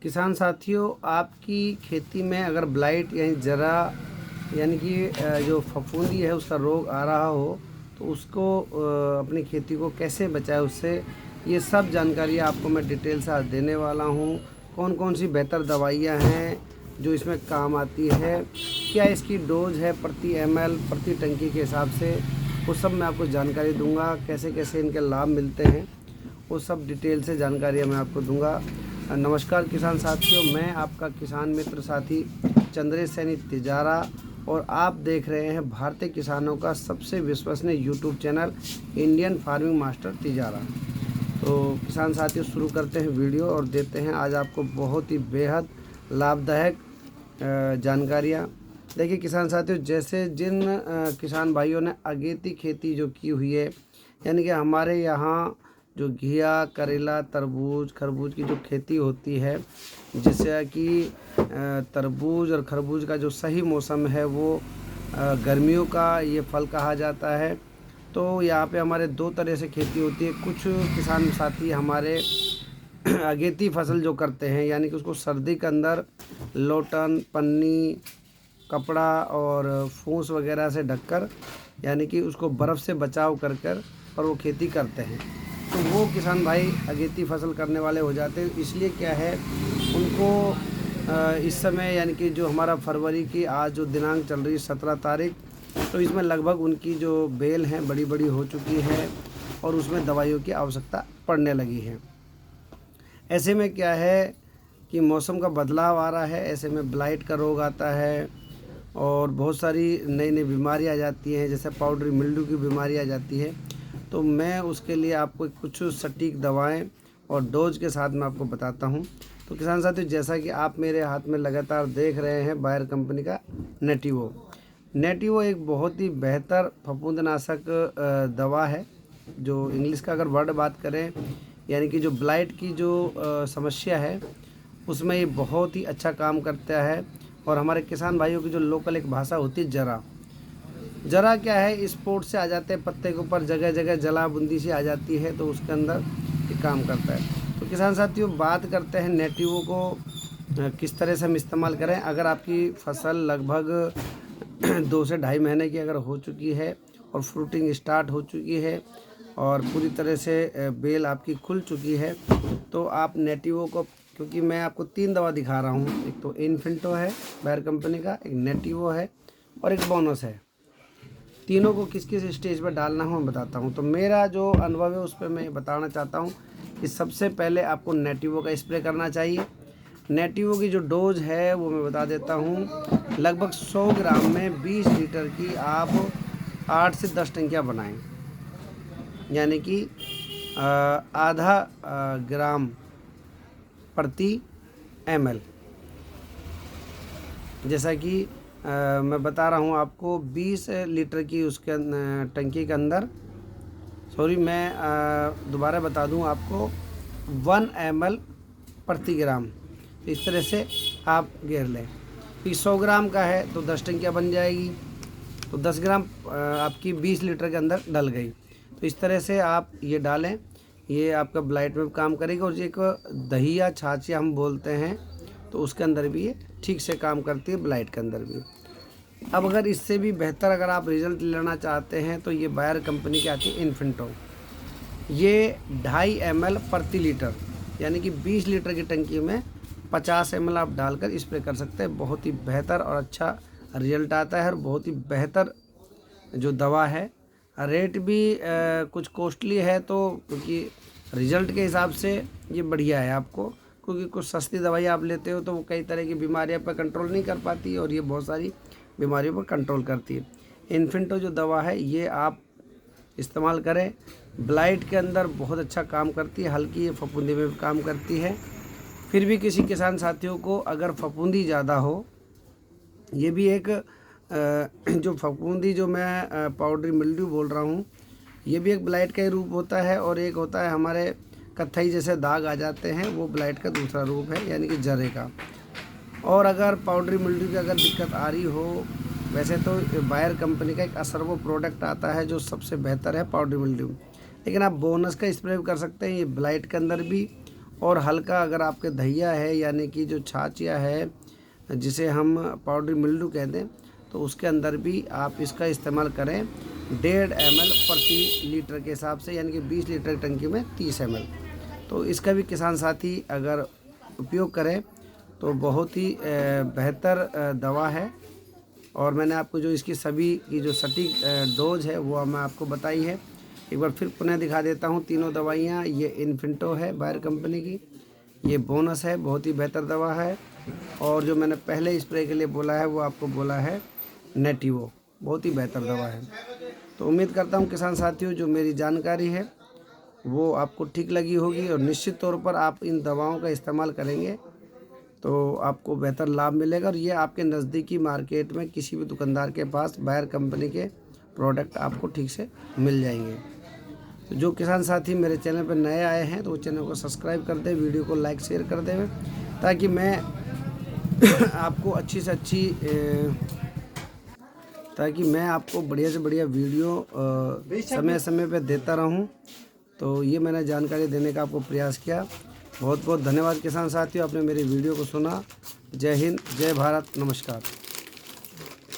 किसान साथियों, आपकी खेती में अगर ब्लाइट यानी जरा यानी कि जो फफूंदी है उसका रोग आ रहा हो तो उसको अपनी खेती को कैसे बचाए उससे, ये सब जानकारी आपको मैं डिटेल से आज देने वाला हूँ। कौन कौन सी बेहतर दवाइयाँ हैं जो इसमें काम आती है, क्या इसकी डोज है प्रति एमएल प्रति टंकी के हिसाब से, वो सब मैं आपको जानकारी दूंगा। कैसे कैसे इनके लाभ मिलते हैं वो सब डिटेल से जानकारी मैं आपको दूंगा। नमस्कार किसान साथियों, मैं आपका किसान मित्र साथी चंद्रेश सैनी तिजारा और आप देख रहे हैं भारतीय किसानों का सबसे विश्वसनीय YouTube channel Indian farming master Tijara. तो किसान साथियों, शुरू करते हैं वीडियो और देते हैं आज आपको बहुत ही बेहद लाभदायक जानकारियाँ। देखिए किसान साथियों, जैसे जिन किसान भाइयों ने अगेती खेती जो की हुई है, यानी कि हमारे यहाँ जो घिया, करेला, तरबूज, खरबूज की जो खेती होती है, जैसे कि तरबूज और खरबूज का जो सही मौसम है वो गर्मियों का ये फल कहा जाता है। तो यहाँ पे हमारे दो तरह से खेती होती है। कुछ किसान साथी हमारे अगेती फसल जो करते हैं, यानी कि उसको सर्दी के अंदर लोटन, पन्नी, कपड़ा और फूस वगैरह से ढककर, यानी कि उसको बर्फ़ से बचाव कर कर और वो खेती करते हैं। तो वो किसान भाई अगेती फसल करने वाले हो जाते हैं। इसलिए क्या है, उनको इस समय यानी कि जो हमारा फरवरी की आज जो दिनांक चल रही है 17 तारीख, तो इसमें लगभग उनकी जो बेल हैं बड़ी बड़ी हो चुकी है और उसमें दवाइयों की आवश्यकता पड़ने लगी है। ऐसे में क्या है कि मौसम का बदलाव आ रहा है, ऐसे में ब्लाइट का रोग आता है और बहुत सारी नई नई बीमारी आ जाती हैं, जैसे पाउडरी मिल्ड्यू की बीमारी आ जाती है। तो मैं उसके लिए आपको कुछ सटीक दवाएं और डोज के साथ मैं आपको बताता हूं। तो किसान साथियों, जैसा कि आप मेरे हाथ में लगातार देख रहे हैं बायर कंपनी का नेटिवो एक बहुत ही बेहतर फफूंदनाशक दवा है। जो इंग्लिश का अगर वर्ड बात करें, यानी कि जो ब्लाइट की जो समस्या है उसमें ये बहुत ही अच्छा काम करता है। और हमारे किसान भाइयों की जो लोकल एक भाषा होती है जरा क्या है, स्पोर्ट से आ जाते हैं पत्ते के ऊपर, जगह जगह जला बूंदी सी आ जाती है, तो उसके अंदर ये काम करता है। तो किसान साथियों, बात करते हैं नेटिवो को किस तरह से हम इस्तेमाल करें। अगर आपकी फसल लगभग 2 से ढाई महीने की अगर हो चुकी है और फ्रूटिंग स्टार्ट हो चुकी है और पूरी तरह से बेल आपकी खुल चुकी है, तो आप नेटिवो को, क्योंकि मैं आपको 3 दवा दिखा रहा हूँ, एक तो इन्फेंटो है बायर कंपनी का, एक नेटिवो है और एक बोनस है। तीनों को किस किस स्टेज पर डालना हो मैं बताता हूँ। तो मेरा जो अनुभव है उस पर मैं बताना चाहता हूँ कि सबसे पहले आपको नेटिवो का स्प्रे करना चाहिए। नेटिवो की जो डोज है वो मैं बता देता हूँ। लगभग 100 ग्राम में 20 लीटर की आप 8 से 10 टंकियाँ बनाएं, यानी कि आधा ग्राम प्रति एमएल। जैसा कि मैं बता रहा हूँ आपको 20 लीटर की उसके टंकी के अंदर, सॉरी मैं दोबारा बता दूँ आपको, 1 ml प्रति ग्राम। तो इस तरह से आप घेर लें। फिर 100 ग्राम का है तो 10 टंकियाँ बन जाएगी, तो 10 ग्राम आपकी 20 लीटर के अंदर डल गई। तो इस तरह से आप ये डालें, ये आपका ब्लाइट में काम करेगा। और एक दही या छाछ हम बोलते हैं, तो उसके अंदर भी ये ठीक से काम करती है, ब्लाइट के अंदर भी। अब अगर इससे भी बेहतर अगर आप रिज़ल्ट लेना चाहते हैं तो ये बायर कंपनी की आती है इन्फेंटो। ये 2.5 ml प्रति लीटर, यानी कि 20 लीटर की टंकी में 50 ml आप डालकर स्प्रे कर सकते हैं। बहुत ही बेहतर और अच्छा रिजल्ट आता है और बहुत ही बेहतर जो दवा है। रेट भी कुछ कॉस्टली है, तो क्योंकि रिज़ल्ट के हिसाब से ये बढ़िया है आपको, क्योंकि कुछ सस्ती दवाई आप लेते हो तो वो कई तरह की बीमारियों पर कंट्रोल नहीं कर पाती और ये बहुत सारी बीमारियों पर कंट्रोल करती है। इन्फेंटो जो दवा है ये आप इस्तेमाल करें, ब्लाइट के अंदर बहुत अच्छा काम करती है, हल्की फफूंदी में भी काम करती है। फिर भी किसी किसान साथियों को अगर फफूंदी ज़्यादा हो, ये भी एक जो फफूंदी जो मैं पाउडरी मिल्ड्यू बोल रहा हूँ, ये भी एक ब्लाइट का ही रूप होता है। और एक होता है हमारे कत्थई जैसे दाग आ जाते हैं, वो ब्लाइट का दूसरा रूप है, यानी कि जरे का। और अगर पाउडरी मिल्ड्यू की अगर दिक्कत आ रही हो, वैसे तो बायर कंपनी का एक असर्वो प्रोडक्ट आता है जो सबसे बेहतर है पाउडरी मिल्ड्यू, लेकिन आप बोनस का स्प्रे भी कर सकते हैं, ये ब्लाइट के अंदर भी और हल्का अगर आपके दहिया है यानी कि जो छाछिया है जिसे हम पाउडर मिल्डू कहते हैं, तो उसके अंदर भी आप इसका इस्तेमाल करें 1.5 ml प्रति लीटर के हिसाब से, यानी कि 20 लीटर टंकी में 30 ml। तो इसका भी किसान साथी अगर उपयोग करें तो बहुत ही बेहतर दवा है। और मैंने आपको जो इसकी सभी की जो सटीक डोज है वो मैं आपको बताई है। एक बार फिर पुनः दिखा देता हूँ तीनों दवाइयाँ। ये इन्फिंटो है बायर कंपनी की, ये बोनस है, बहुत ही बेहतर दवा है। और जो मैंने पहले स्प्रे के लिए बोला है वो आपको बोला है नेटिवो, बहुत ही बेहतर दवा है। तो उम्मीद करता हूँ किसान साथियों जो मेरी जानकारी है वो आपको ठीक लगी होगी, और निश्चित तौर पर आप इन दवाओं का इस्तेमाल करेंगे तो आपको बेहतर लाभ मिलेगा। और ये आपके नज़दीकी मार्केट में किसी भी दुकानदार के पास बायर कंपनी के प्रोडक्ट आपको ठीक से मिल जाएंगे। तो जो किसान साथी मेरे चैनल पर नए आए हैं तो वो चैनल को सब्सक्राइब कर दें, वीडियो को लाइक शेयर कर दें, ताकि मैं आपको अच्छी से अच्छी ताकि मैं आपको बढ़िया से बढ़िया वीडियो समय समय पे देता रहूं। तो ये मैंने जानकारी देने का आपको प्रयास किया। बहुत बहुत धन्यवाद किसान साथियों, आपने मेरी वीडियो को सुना। जय हिंद, जय भारत, नमस्कार।